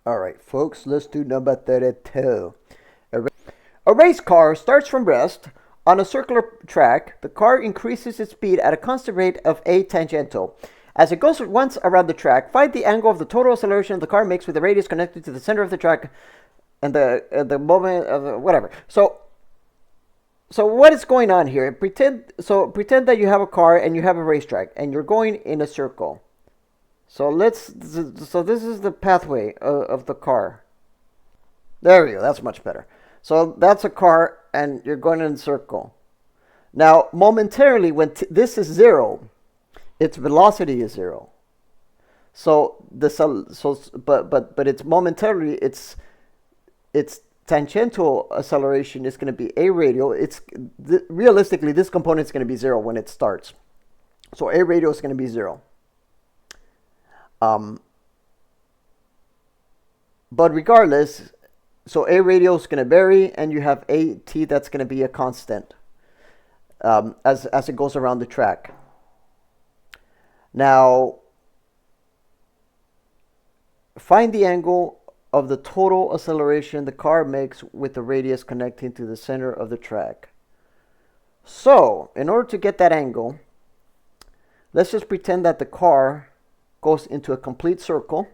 All right, folks, let's do number 32. A race car starts from rest on a circular track. The car increases its speed at a constant rate of a tangential. As it goes once around the track, find the angle of the total acceleration the car makes with the radius connected to the center of the track and the moment of whatever. So what is going on here? Pretend that you have a car and you have a racetrack and you're going in a circle. So this is the pathway of the car. There you go. That's much better. So that's a car and you're going in a circle. Now, momentarily, when this is zero, its velocity is zero. So but it's momentarily its tangential acceleration is going to be a radial. Realistically, this component is going to be zero when it starts. So a radial is going to be zero. But regardless, so a radial is going to vary, and you have a t that's going to be a constant as it goes around the track. Now, find the angle of the total acceleration the car makes with the radius connecting to the center of the track. So, in order to get that angle, let's just pretend that the car goes into a complete circle.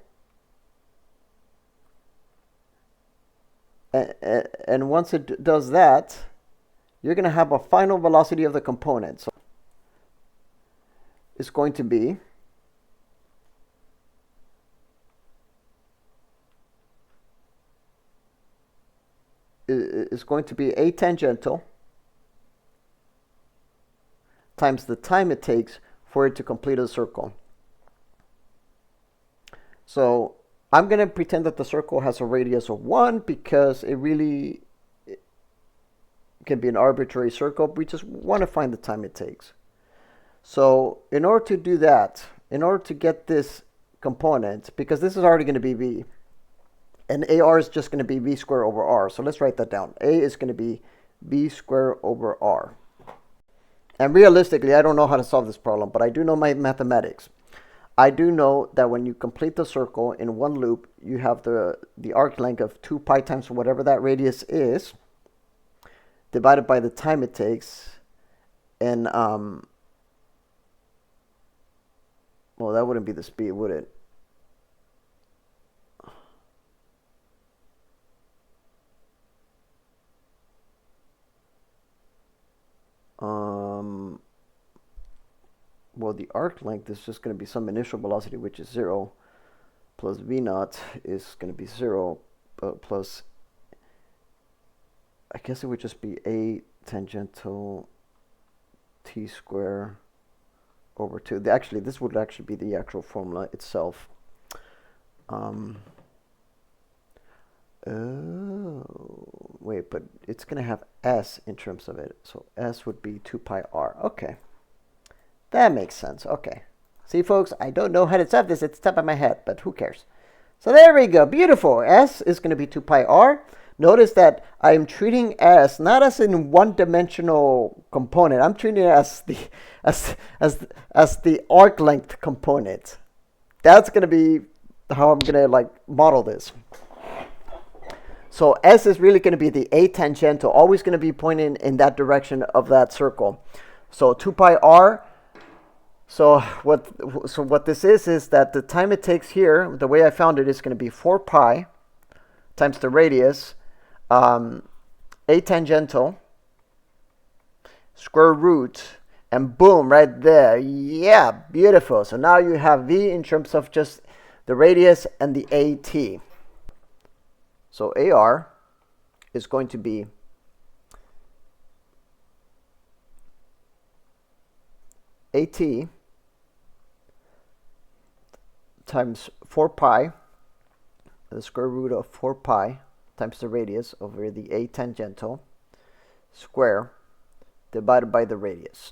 And once it does that, you're going to have a final velocity of the component. So it's going to be a tangential times the time it takes for it to complete a circle. So I'm going to pretend that the circle has a radius of 1 because it can be an arbitrary circle. We just want to find the time it takes. So in order to do that, in order to get this component, because this is already going to be v, and AR is just going to be v squared over r. So let's write that down. A is going to be v squared over r. And realistically, I don't know how to solve this problem, but I do know my mathematics. I do know that when you complete the circle in one loop, you have the arc length of 2 pi times whatever that radius is, divided by the time it takes. And, well, that wouldn't be the speed, would it? Well, the arc length is just going to be some initial velocity, which is 0, plus v naught is going to be 0, plus, I guess it would just be a tangential t square over 2. This would actually be the actual formula itself. Oh, wait, but it's going to have s in terms of it. So s would be 2 pi r. Okay. That makes sense. Okay. See, folks, I don't know how to solve this. It's top of my head, but who cares? So there we go. Beautiful. S is going to be 2 pi r. Notice that I'm treating S not as in one-dimensional component. I'm treating it as the arc length component. That's going to be how I'm going to model this. So S is really going to be the a tangential, always going to be pointing in that direction of that circle. So 2 pi r. So what this is that the time it takes here, the way I found it, is going to be 4 pi times the radius, a tangential, square root, and boom, right there. Yeah, beautiful. So now you have v in terms of just the radius and the at. So AR is going to be AT times 4 pi, the square root of 4 pi times the radius over the a tangential square divided by the radius.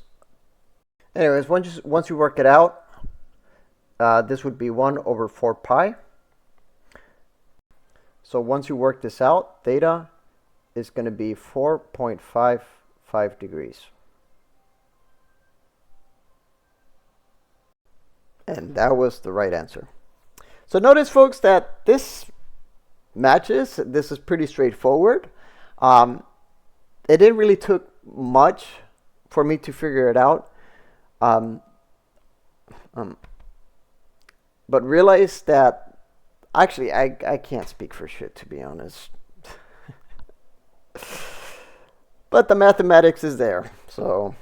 Anyways, once you work it out, this would be 1 over 4 pi. So once you work this out, theta is going to be 4.55 degrees. And that was the right answer. So notice, folks, that this matches. This is pretty straightforward. Um, it didn't really took much for me to figure it out. Um, um, but realize that actually I can't speak for shit, to be honest. But the mathematics is there, so